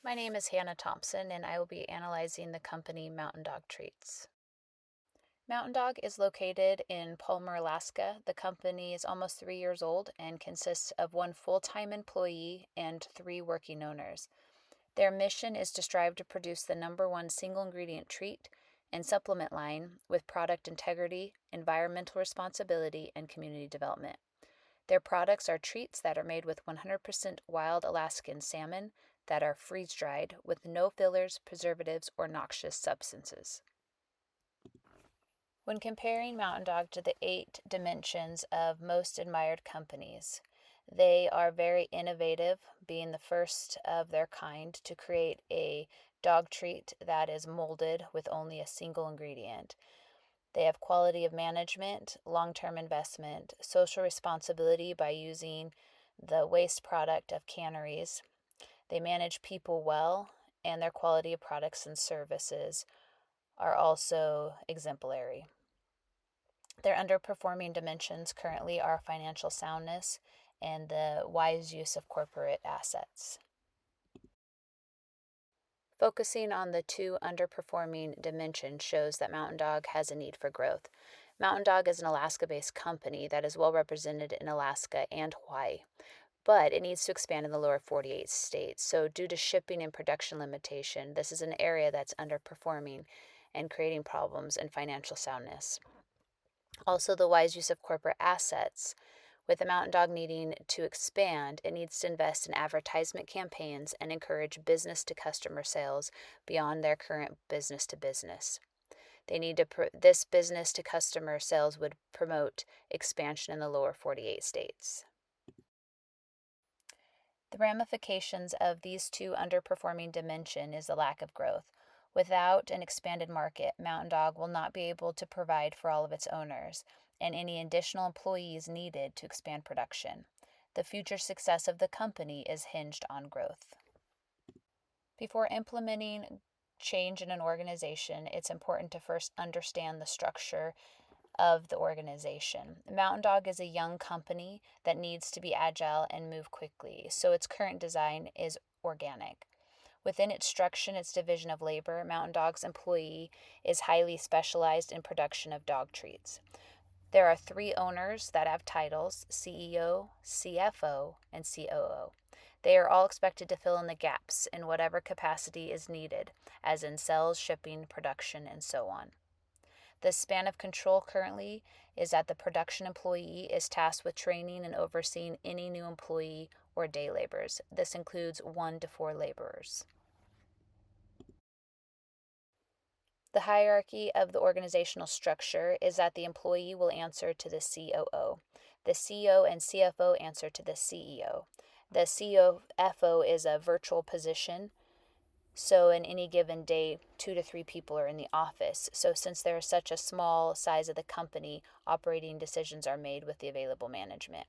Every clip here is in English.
My name is Hannah Thompson, and I will be analyzing the company Mountain Dog Treats. Mountain Dog is located in Palmer, Alaska. The company is almost 3 years old and consists of one full-time employee and 3 working owners. Their mission is to strive to produce the number one single ingredient treat and supplement line with product integrity, environmental responsibility, and community development. Their products are treats that are made with 100% wild Alaskan salmon that are freeze-dried with no fillers, preservatives, or noxious substances. When comparing Mountain Dog to the 8 dimensions of most admired companies, they are very innovative, being the first of their kind to create a dog treat that is molded with only a single ingredient. They have quality of management, long-term investment, social responsibility by using the waste product of canneries. They manage people well, and their quality of products and services are also exemplary. Their underperforming dimensions currently are financial soundness and the wise use of corporate assets. Focusing on the 2 underperforming dimensions shows that Mountain Dog has a need for growth. Mountain Dog is an Alaska-based company that is well represented in Alaska and Hawaii, but it needs to expand in the lower 48 states. So due to shipping and production limitation, this is an area that's underperforming and creating problems in financial soundness. Also, the wise use of corporate assets. With the Mountain Dog needing to expand, it needs to invest in advertisement campaigns and encourage business-to-customer sales beyond their current business-to-business. This business-to-customer sales would promote expansion in the lower 48 states. The ramifications of these 2 underperforming dimensions is the lack of growth. Without an expanded market, Mountain Dog will not be able to provide for all of its owners and any additional employees needed to expand production. The future success of the company is hinged on growth. Before implementing change in an organization, it's important to first understand the structure of the organization. Mountain Dog is a young company that needs to be agile and move quickly, so its current design is organic. Within its structure and its division of labor, Mountain Dog's employee is highly specialized in production of dog treats. There are 3 owners that have titles: CEO, CFO, and COO. They are all expected to fill in the gaps in whatever capacity is needed, as in sales, shipping, production, and so on. The span of control currently is that the production employee is tasked with training and overseeing any new employee or day laborers. This includes 1 to 4 laborers. The hierarchy of the organizational structure is that the employee will answer to the COO. The CEO and CFO answer to the CEO. The CFO is a virtual position, so in any given day, 2 to 3 people are in the office. So since there is such a small size of the company, operating decisions are made with the available management.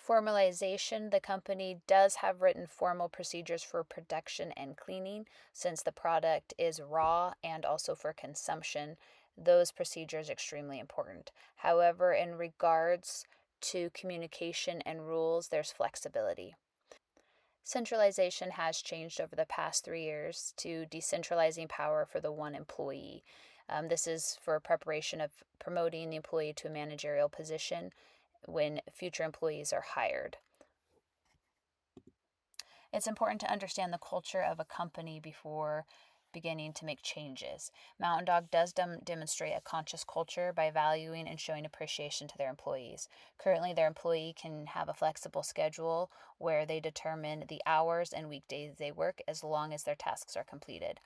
Formalization: the company does have written formal procedures for production and cleaning, since the product is raw and also for consumption. Those procedures are extremely important. However, in regards to communication and rules, there's flexibility. Centralization has changed over the past 3 years to decentralizing power for the one employee. This is for preparation of promoting the employee to a managerial position when future employees are hired. It's important to understand the culture of a company before beginning to make changes. Mountain Dog does demonstrate a conscious culture by valuing and showing appreciation to their employees. Currently, their employee can have a flexible schedule where they determine the hours and weekdays they work as long as their tasks are completed.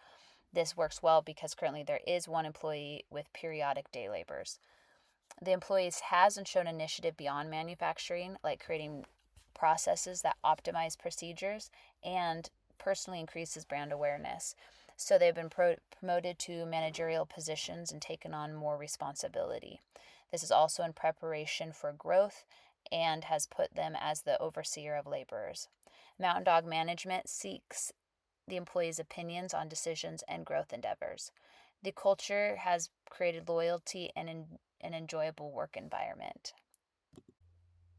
This works well because currently there is 1 employee with periodic day laborers. The employees has and shown initiative beyond manufacturing, like creating processes that optimize procedures and personally increases brand awareness. So they've been promoted to managerial positions and taken on more responsibility. This is also in preparation for growth and has put them as the overseer of laborers. Mountain Dog management seeks the employees' opinions on decisions and growth endeavors. The culture has created loyalty and an enjoyable work environment.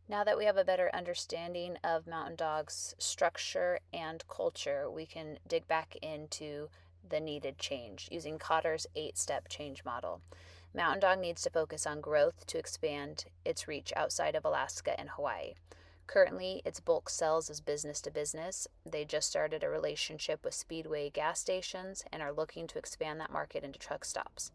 Now that we have a better understanding of Mountain Dog's structure and culture, we can dig back into the needed change using Cotter's 8-step change model. Mountain Dog needs to focus on growth to expand its reach outside of Alaska and Hawaii. Currently, its bulk sells as business to business. They just started a relationship with Speedway gas stations and are looking to expand that market into truck stops.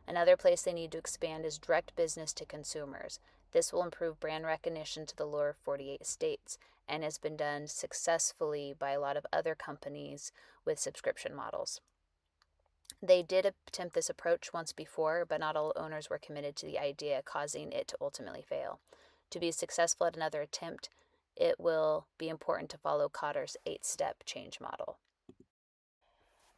Another place they need to expand is direct business to consumers. This will improve brand recognition to the lower 48 states and has been done successfully by a lot of other companies with subscription models. They did attempt this approach once before, but not all owners were committed to the idea, causing it to ultimately fail. To be successful at another attempt, it will be important to follow Cotter's 8-step change model.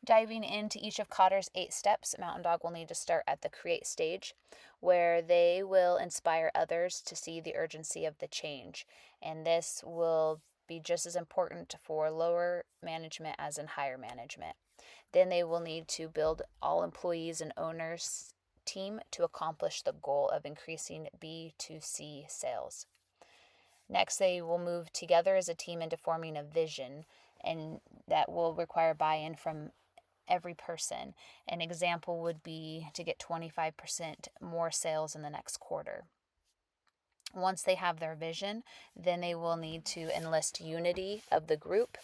Diving into each of Cotter's 8 steps, Mountain Dog will need to start at the create stage, where they will inspire others to see the urgency of the change. And this will be just as important for lower management as in higher management. Then they will need to build all employees and owners team to accomplish the goal of increasing B2C sales. Next, they will move together as a team into forming a vision, and that will require buy-in from every person. An example would be to get 25% more sales in the next quarter. Once they have their vision, then they will need to enlist unity of the group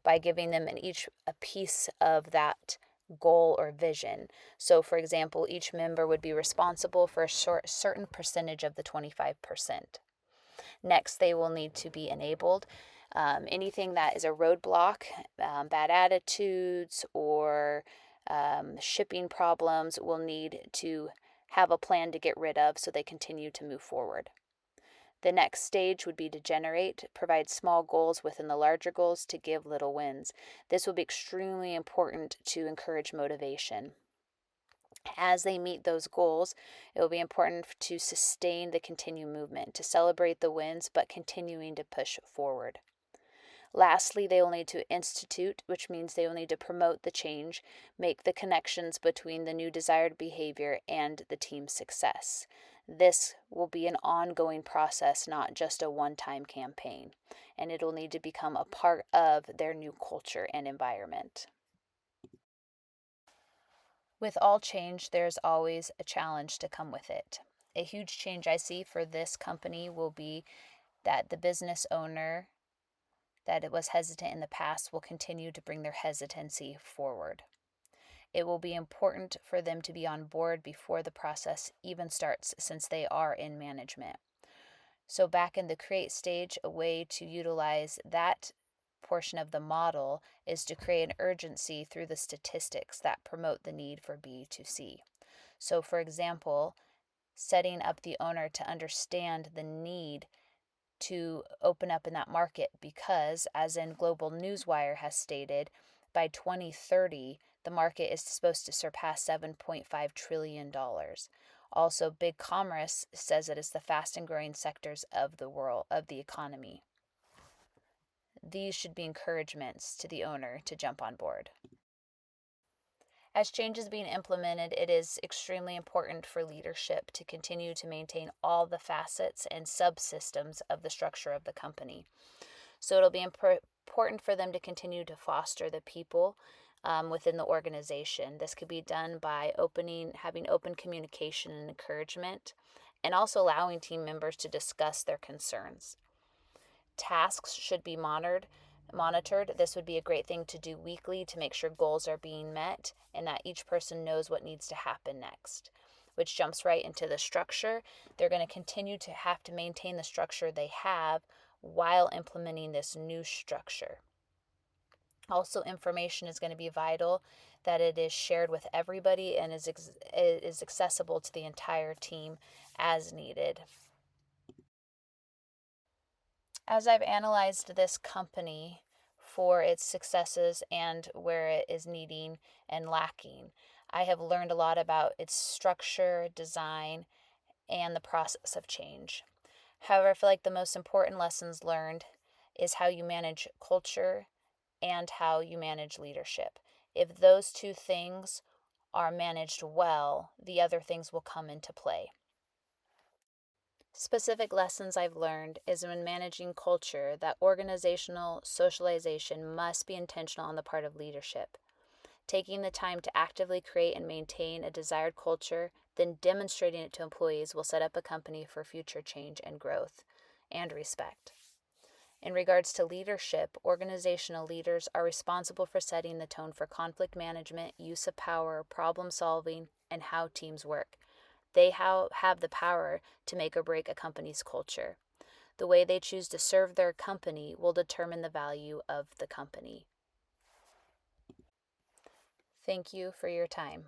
by giving them each a piece of that goal or vision. So, for example, each member would be responsible for a certain percentage of the 25%. Next, they will need to be enabled. Anything that is a roadblock, bad attitudes, or shipping problems, will need to have a plan to get rid of so they continue to move forward. The next stage would be to provide small goals within the larger goals to give little wins. This will be extremely important to encourage motivation. As they meet those goals, it will be important to sustain the continued movement, to celebrate the wins, but continuing to push forward. Lastly, they will need to institute, which means they will need to promote the change, make the connections between the new desired behavior and the team's success. This will be an ongoing process, not just a one-time campaign, and it will need to become a part of their new culture and environment. With all change, there's always a challenge to come with it. A huge change I see for this company will be that the business owner that it was hesitant in the past will continue to bring their hesitancy forward. It will be important for them to be on board before the process even starts, since they are in management. So back in the create stage, a way to utilize that portion of the model is to create an urgency through the statistics that promote the need for B2C. So for example, setting up the owner to understand the need to open up in that market, because, as in Global Newswire has stated, by 2030, the market is supposed to surpass $7.5 trillion. Also, Big Commerce says it is the fast and growing sectors of the economy. These should be encouragements to the owner to jump on board. As change is being implemented, it is extremely important for leadership to continue to maintain all the facets and subsystems of the structure of the company. So it'll be important for them to continue to foster the people within the organization. This could be done by having open communication and encouragement, and also allowing team members to discuss their concerns. Tasks should be monitored. This would be a great thing to do weekly to make sure goals are being met and that each person knows what needs to happen next, which jumps right into the structure. They're going to continue to have to maintain the structure they have while implementing this new structure. Also, information is going to be vital, that it is shared with everybody and is accessible to the entire team as needed. As I've analyzed this company for its successes and where it is needing and lacking, I have learned a lot about its structure, design, and the process of change. However, I feel like the most important lessons learned is how you manage culture and how you manage leadership. If those two things are managed well, the other things will come into play. Specific lessons I've learned is when managing culture that organizational socialization must be intentional on the part of leadership. Taking the time to actively create and maintain a desired culture, then demonstrating it to employees will set up a company for future change and growth and respect. In regards to leadership, organizational leaders are responsible for setting the tone for conflict management, use of power, problem solving, and how teams work. They have the power to make or break a company's culture. The way they choose to serve their company will determine the value of the company. Thank you for your time.